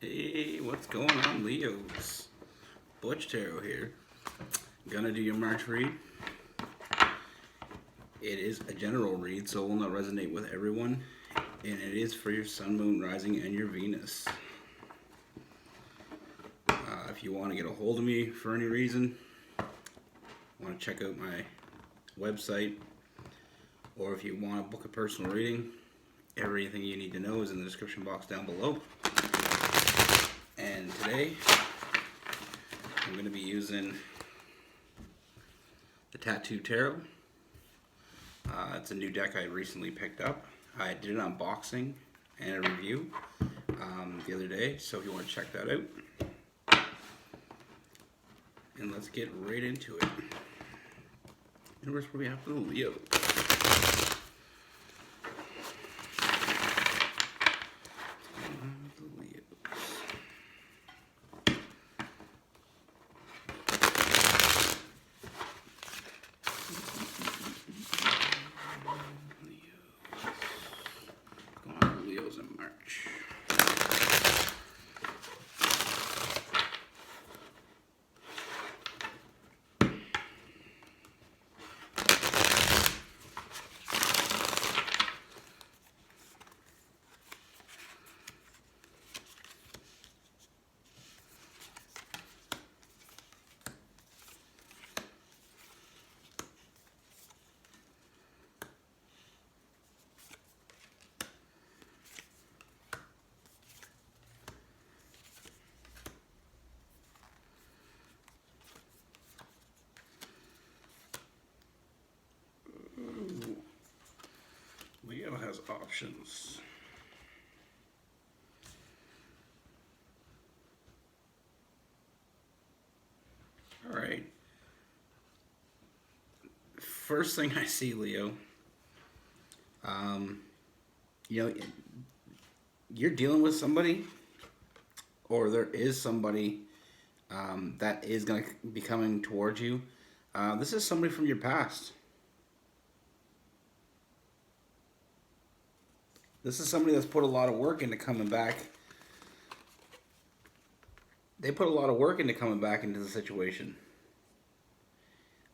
Hey, what's going on, Leos? Butch Tarot here. Gonna do your March read. It is a general read, so it will not resonate with everyone, and it is for your Sun, Moon, Rising, and your Venus. If you want to get a hold of me for any reason, want to check out my website, or if you want to book a personal reading, everything you need to know is in the description box down below. And today, I'm going to be using the Tattoo Tarot. It's a new deck I recently picked up. I did an unboxing and a review the other day, so if you want to check that out. And let's get right into it. Universe, what do we have for the Leo? Leos in March. Leo has options. All right. First thing I see, Leo, you know, you're dealing with somebody, or there is somebody that is going to be coming towards you. This is somebody from your past. This is somebody that's put a lot of work into coming back. They put a lot of work into coming back into the situation.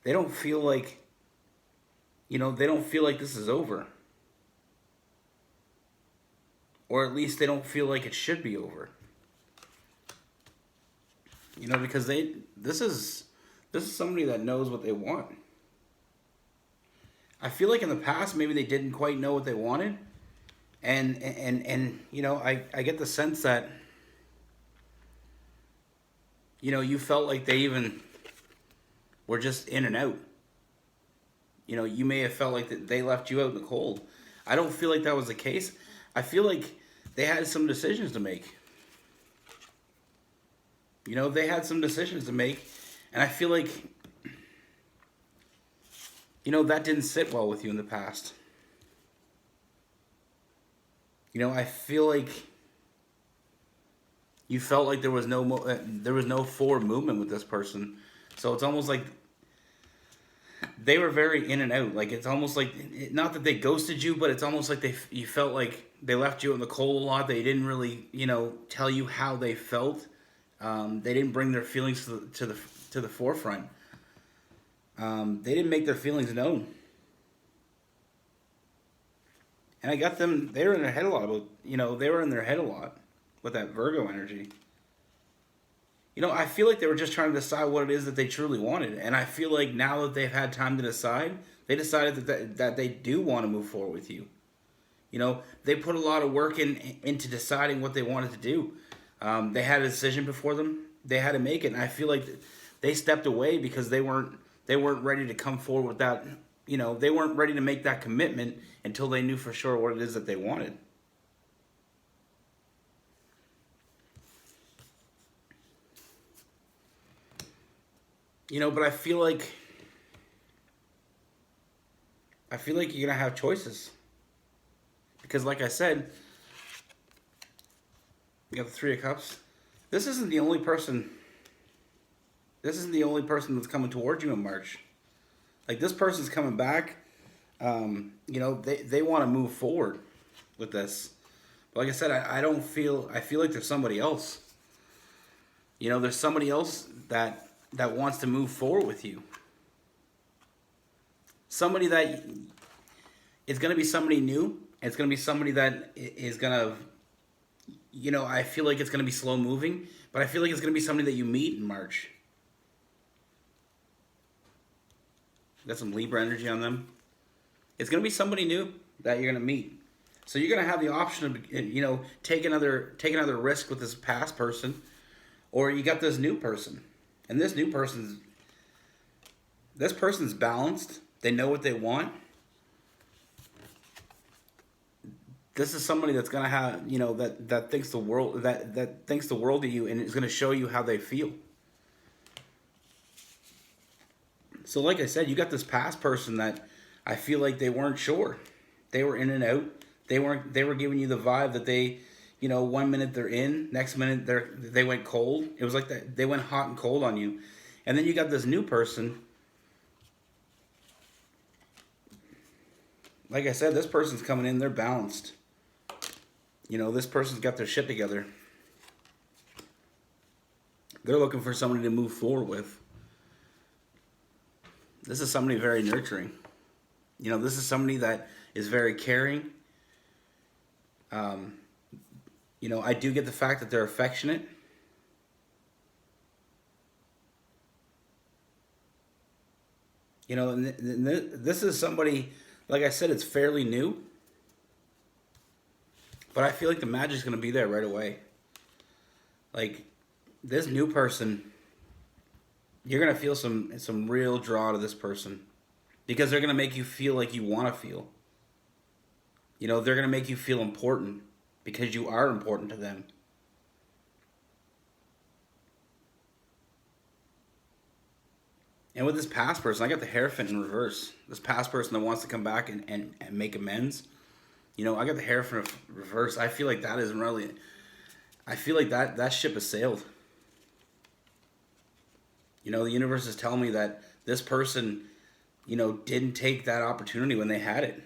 They don't feel like, they don't feel like this is over. Or at least they don't feel like it should be over. Because this is somebody that knows what they want. I feel like in the past maybe they didn't quite know what they wanted. And I get the sense that, you felt like they even were just in and out. You may have felt like that they left you out in the cold. I don't feel like that was the case. I feel like they had some decisions to make. They had some decisions to make, and I feel like, that didn't sit well with you in the past. I feel like you felt like there was no forward movement with this person. So it's almost like they were very in and out. Like it's almost like, not that they ghosted you, but it's almost like you felt like they left you in the cold a lot. They didn't really, tell you how they felt. They didn't bring their feelings to the forefront. They didn't make their feelings known. And I got them, they were in their head a lot about, they were in their head a lot with that Virgo energy. I feel like they were just trying to decide what it is that they truly wanted. And I feel like now that they've had time to decide, they decided that they do want to move forward with you. They put a lot of work into deciding what they wanted to do. They had a decision before them. They had to make it. And I feel like they stepped away because they weren't ready to come forward with that. They weren't ready to make that commitment until they knew for sure what it is that they wanted. But I feel like you're going to have choices. Because like I said, you got the Three of Cups. This isn't the only person that's coming towards you in March. Like this person's coming back. They want to move forward with this. But like I said, I don't feel. I feel like there's somebody else. You know, there's somebody else that wants to move forward with you. Somebody that it's going to be somebody new. It's going to be somebody that is going to, you know, I feel like it's going to be slow moving, but I feel like it's going to be somebody that you meet in March. Got some Libra energy on them. It's going to be somebody new that you're going to meet. So you're going to have the option of, you know, take another risk with this past person, or you got this new person. And this person's balanced. They know what they want. This is somebody that's gonna have, you know, that thinks the world that thinks the world of you, and is gonna show you how they feel. So, like I said, you got this past person that I feel like they weren't sure. They were in and out. They were giving you the vibe that they, you know, 1 minute they're in, next minute they went cold. It was like that. They went hot and cold on you, and then you got this new person. Like I said, this person's coming in. They're balanced. You know, this person's got their shit together. They're looking for somebody to move forward with. This is somebody very nurturing. You know, this is somebody that is very caring. You know, I do get the fact that they're affectionate. You know, and this is somebody, like I said, it's fairly new. But I feel like the magic's going to be there right away. Like, this new person, you're going to feel some real draw to this person. Because they're going to make you feel like you want to feel. You know, they're going to make you feel important. Because you are important to them. And with this past person, I got the Hierophant in reverse. This past person that wants to come back and make amends. You know, I got the Hierophant reverse. I feel like that isn't really... I feel like that ship has sailed. You know, the universe is telling me that this person, you know, didn't take that opportunity when they had it.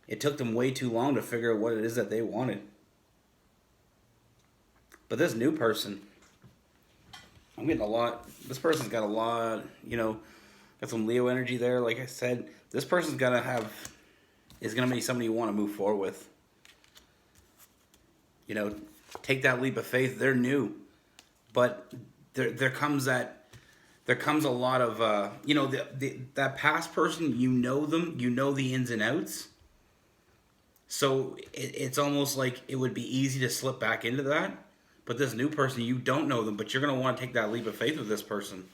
It took them way too long to figure out what it is that they wanted. But this new person, I'm getting a lot... This person's got a lot, you know, got some Leo energy there. Like I said, this person's gonna have... is going to be somebody you want to move forward with. You know, take that leap of faith. They're new. But there comes a lot of, you know, that past person, you know them, you know the ins and outs. So it's almost like it would be easy to slip back into that. But this new person, you don't know them, but you're going to want to take that leap of faith with this person.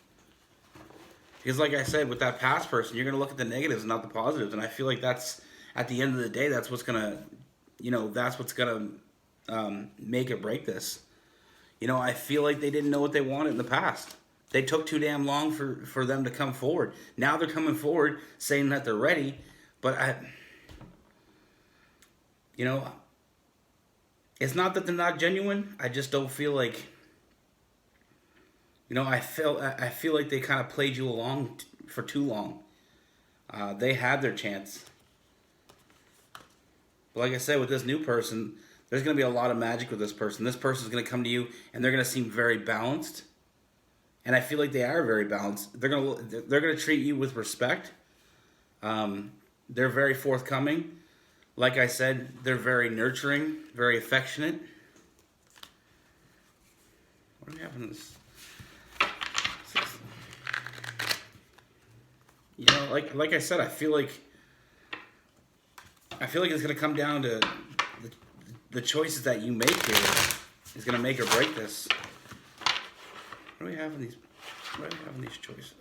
Because like I said, with that past person, you're going to look at the negatives and not the positives. And I feel like that's, at the end of the day, that's what's going to, you know, that's what's going to make or break this. You know, I feel like they didn't know what they wanted in the past. They took too damn long for them to come forward. Now they're coming forward saying that they're ready. But you know, it's not that they're not genuine. I just don't feel like, you know, I feel like they kind of played you along for too long. They had their chance. But like I said, with this new person, there's going to be a lot of magic with this person. This person's going to come to you, and they're going to seem very balanced. And I feel like they are very balanced. They're going to treat you with respect. They're very forthcoming. Like I said, they're very nurturing, very affectionate. What do we have in this? You know, like I said, I feel like it's going to come down to the choices that you make here is going to make or break this. What do we have in these? What do we have in these choices?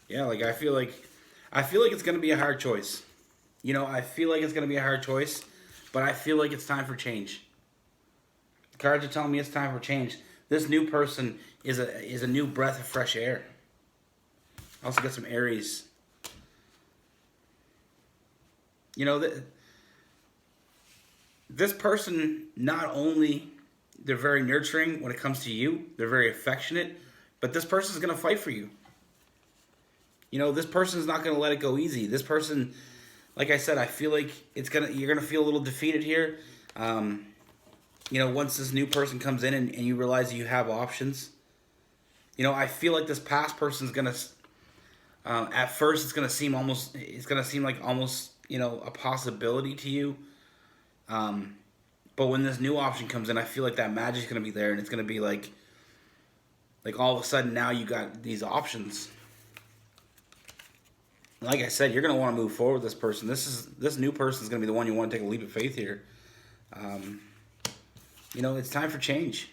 Yeah, like I feel like it's going to be a hard choice. You know, I feel like it's going to be a hard choice, but I feel like it's time for change. The cards are telling me it's time for change. This new person is a new breath of fresh air. I also got some Aries. You know, this person, not only they're very nurturing when it comes to you, they're very affectionate, but this person's going to fight for you. You know, this person's not going to let it go easy. This person, like I said, I feel like you're gonna feel a little defeated here. You know, once this new person comes in and you realize you have options. You know, I feel like this past person's gonna, at first it's gonna seem like almost, you know, a possibility to you. But when this new option comes in, I feel like that magic's gonna be there, and it's gonna be like all of a sudden now you got these options. Like I said, you're gonna want to move forward with this person. This new person is gonna be the one you want to take a leap of faith here. You know, it's time for change.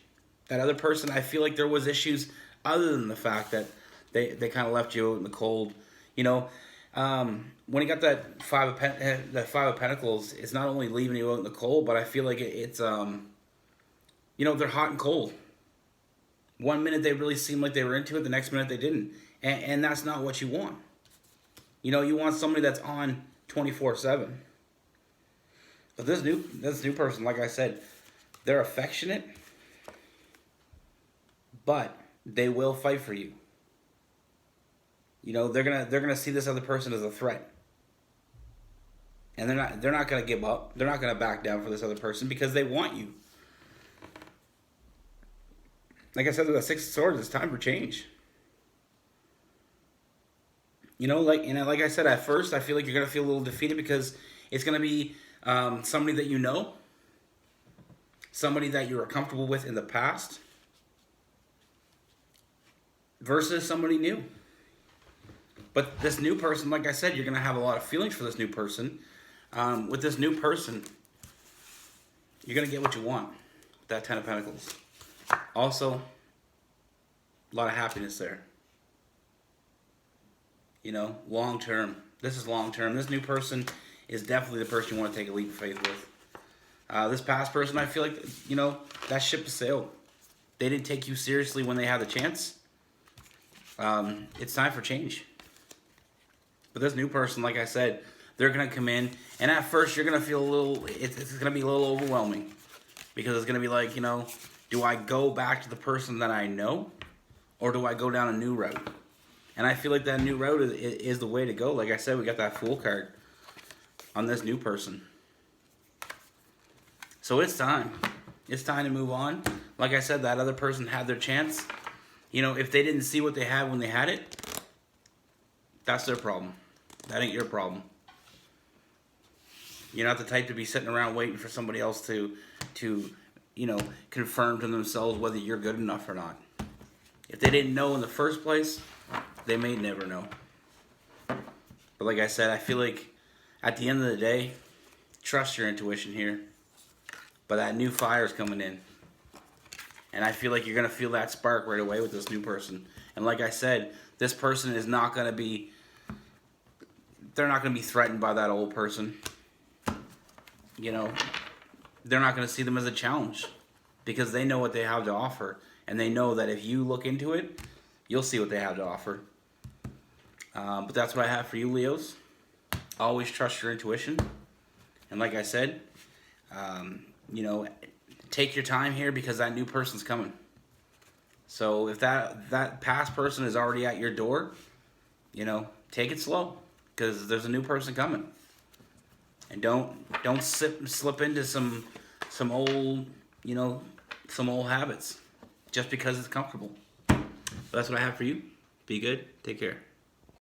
That other person, I feel like there was issues other than the fact that they kind of left you out in the cold. You know, when you got that five of Pentacles, it's not only leaving you out in the cold, but I feel like it's you know, they're hot and cold. One minute they really seemed like they were into it, the next minute they didn't, and that's not what you want. You know, you want somebody that's on 24/7. But this new person, like I said, they're affectionate, but they will fight for you. You know, they're gonna see this other person as a threat, and they're not gonna give up. They're not gonna back down for this other person because they want you. Like I said, with the Six of Swords, it's time for change. You know, like I said, at first, I feel like you're gonna feel a little defeated because it's gonna be somebody that you know, somebody that you were comfortable with in the past, versus somebody new. But this new person, like I said, you're gonna have a lot of feelings for this new person. With this new person, you're gonna get what you want. That Ten of Pentacles. Also, a lot of happiness there. You know, long term. This is long term. This new person is definitely the person you want to take a leap of faith with. This past person, I feel like, you know, that ship has sailed. They didn't take you seriously when they had the chance. It's time for change. But this new person, like I said, they're going to come in, and at first you're going to feel a little, it's going to be a little overwhelming. Because it's going to be like, you know, do I go back to the person that I know, or do I go down a new route? And I feel like that new route is the way to go. Like I said, we got that Fool card on this new person. So it's time. It's time to move on. Like I said, that other person had their chance. You know, if they didn't see what they had when they had it, that's their problem. That ain't your problem. You're not the type to be sitting around waiting for somebody else to you know, confirm to themselves whether you're good enough or not. If they didn't know in the first place, they may never know. But like I said, I feel like at the end of the day, trust your intuition here. But that new fire is coming in. And I feel like you're going to feel that spark right away with this new person. And like I said, this person is not going to be, they're not going to be threatened by that old person. You know, they're not going to see them as a challenge. Because they know what they have to offer. And they know that if you look into it, you'll see what they have to offer. But that's what I have for you, Leos. Always trust your intuition. And like I said, you know, take your time here because that new person's coming. So if that past person is already at your door, you know, take it slow because there's a new person coming. And don't slip into some old, you know, some old habits just because it's comfortable. But that's what I have for you. Be good. Take care.